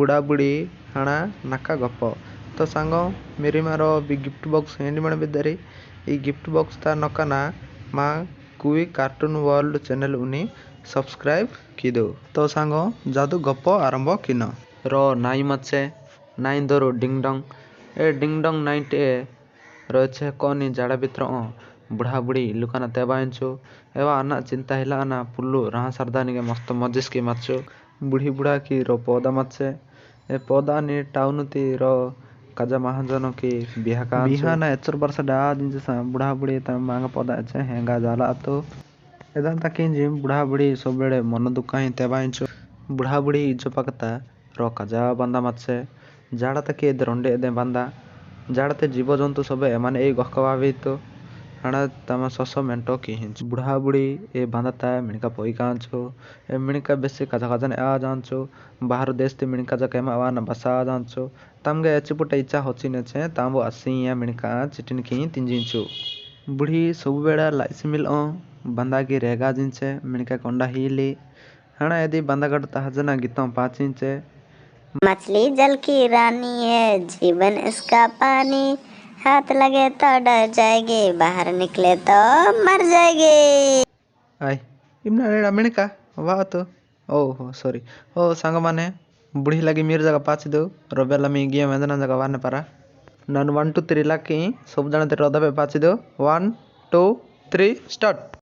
बुढ़ा बुढ़ी हणा नक्का गप तो सांग मेरी मारो बी गिफ्ट बॉक्स हेंडी मन बिदरी ई गिफ्ट बॉक्स ता नकना मा कुई कार्टून वर्ल्ड चैनल उनी सब्सक्राइब की दो तो सांग जादू गप आरंभ किन रो नाई मचे नाई दरो डिंग डंग ए डिंग डंग नाइटे रोचे कोनी जाड़ा बित्र बुढ़ा बुढ़ी लुकाना तेबाइंचो एवा अन्ना चिंता हिला अन्ना पुल्लू रहा सरदानी के मस्त मजिस की मच्चो बुढ़ी बुढ़ा की रो पौधा मचे ए पौधा नी टाउनुती रो कजा महाजन की बिहा ना एचर वर्ष डा जिंसा बुढ़ा बुढ़ी त मांग पौधा एचे हेंगा जाला तो एदान तकिन जिम बुढ़ा बुढ़ी सब बेड़े मन दुखा ही तेबाइंचो बुढ़ा बुढ़ी इज्जो पकता रो कजा बंदा मचे जाड़ा तकी एदे रोंडे एदे बंदा जाड़ते जीव जंतु सब एमाने ए गहकवावी तो हणा तमा ससो मेंटो की हिंच बुढ़ा बुढ़ी ए बांधता मिणका पोई कांचो ए मिणका बेसे कजा कजन आ जांचो बाहर देश ते मिणका जकेमा आवाना बसा जांचो तमगे एचपुट इच्छा होचिने छे तांबो असिया मिणका चिटिन की तिंजिंचो बुढ़ी सब बेड़ा लाइस मिल बंदा की रेगा जिंचे मिणका कोंडा हीली हणा यदि बंदा गड तहजना गीतों पाचिंचे मछली जल की रानी है जीवन इसका पानी हाथ लगे तो डर जाएगी बाहर निकले तो मर जाएगी आई इमना रेड़ा मिणका वाह तो ओहो सॉरी ओ सांग माने बुढ़ी लगी मीर जगह पाच दो रोबेला मी गिया मेदना जगह वाने पारा नन 1 2 3 लाकी सब जन ते रोदा पे पाच दो 1 2 3 स्टार्ट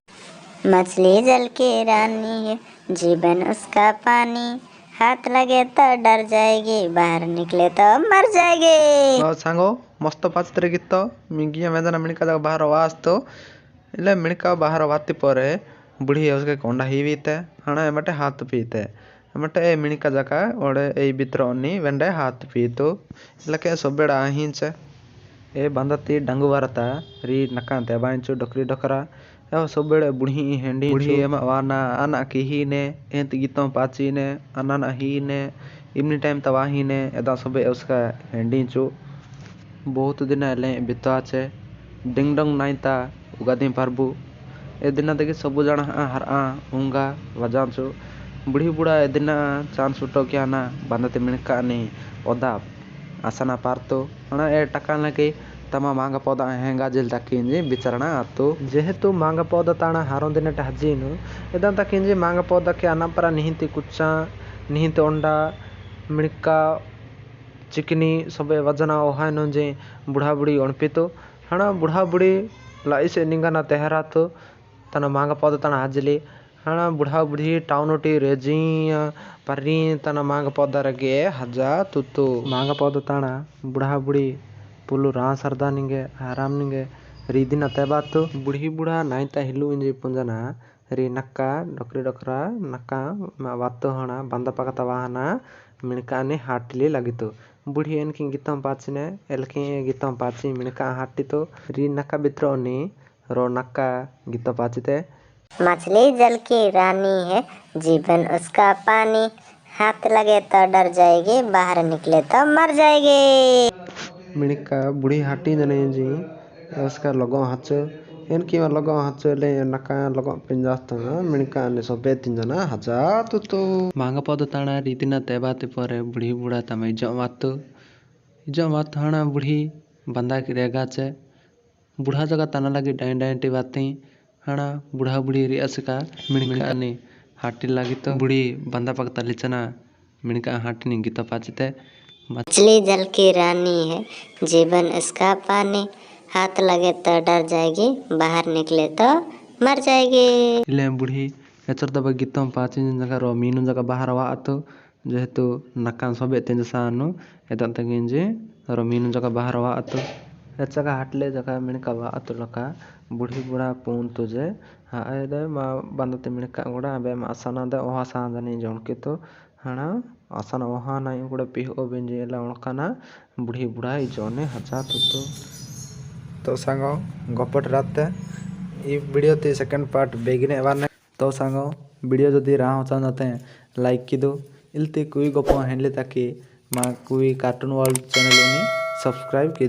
मछली जल की रानी है जीवन उसका पानी हाथ लगे तो डर जाएगी बाहर निकले तो मर जाएगी सांगो मस्त पाच तेरे गीत मिगिया मेदना मिणका जगह बाहर वास तो इले मिणका बाहर वाती परे बुढ़ी उसके कोंडा ही बीते हणा एमटे हाथ पीते एमटे ए मिणका जगह ओडे ए बित्र ओनी वेंडे हाथ पीतो इलके सोबेड़ा हिंचे ए बंदती डंगु वारता री नकांते बांचो डोकरी डोकरा ए सोबेड़े बुढ़ी हेंडी बुढ़ी एमा वाना आना की ही ने एंत गीतों पाची ने अनाना ही ने इमनी टाइम तवा ही ने एदा सोबे उसका हेंडी चो बहुत दिन एले बिताचे डिंग डंग नाइता उगादी पारबू ए दिन तक सब जन हर उंगा वजाचो बुढ़ी बुढ़ा ए दिन चांस उठो क्या ना बंदते मिणका ने ओदा आसना पारतो हणा ए टका लगे तमा मांग पौधा हेंगा जिल तकिंजी बिचरणा आतो जेहेतु मांग पौधा ताना हारों दिन हजीनु एदा तकिंजी मांग पौधा के अनापरा निहिति कुच्चा निहिति ओंडा मिणका चिकनी सबे वजना ओहाय नंजे बुढ़ा बुढ़ी अणपितो हणा बुढ़ा बुढ़ी लाइस निंगाना तेहरा तो तना मांग पौधा तना हजली हणा बुढ़ा बुढ़ी टाउनोटी रेजी परी तना मांग पौधा रगे हजा तुतो मांग पौधा ताना बुढ़ा बुढ़ी पुलु रा सरदा निंगे आराम निंगे रीदिना तेबातो बुढ़ी बुढ़ा नाइता हिलु इंजी पुंजना री नक्का डोकरी डोकरा नक्का वातो हणा बंदा पकता वाहना मिणका ने हाटली लगितो बुढ़ी एनकी गीतों पाचने एलकी गीतों पाची मिणका हाटितो री नक्का बित्रोनी रो नक्का गीतों पाचिते मछली जल की रानी है जीवन उसका पानी हाथ लगे तो डर जाएगी बाहर निकले तो मर जाएगी मिणका बुढ़ी हाटी जने जी उसका लगो हाचो एनकी लगो हाचो ले नका लगो पिंजास्तो मिणका ने सोबे तिंजना हजा तो मांग पद ताना रीतिना तेबाते परे बुढ़ी बुढ़ा तमे इजो मात हाना बुढ़ी बंदा की रेगाचे बुढ़ा जगह तना लगी डाइन डाइन टी बाती हाना बुढ़ा बुढ़ी रियासका मिणका ने हाटी लगी तो बुढ़ी बंदा पकता लिचना मिणका हाटी नि गीता पाचते मछली जल की रानी है जीवन इसका पानी हाथ लगे तो डर जाएगी बाहर निकले तो मर जाएगी इले बुढ़ी एचर दबा गीतों पाची जगह रो मीनु जगह बाहर वा तो जेहेतु नक्कान सोबे तेंज सानु एदन तगिंजे रो मीनु जगह बाहर वा तो एचका हाटले जगह मिणका वा तो लका बुढ़ी बुढ़ा पून तुझे हा एदे मा बंदते मिणका गुड़ा अबे मा आसना दे ओहा सांदनी जोनके तो हणा आसन ओहा नाई गुड़ा पिहो बेंजे एला ओणकाना बुढ़ी बुढ़ा इजोने हजा तो सांगो गपट रात ई वीडियो ते सेकंड पार्ट बेगिने वाने तो सांगो वीडियो जदी राह चाहते लाइक की दो इलते कोई गप हेंडले ताकि मा कोई कार्टून वर्ल्ड चैनल उनी सब्सक्राइब की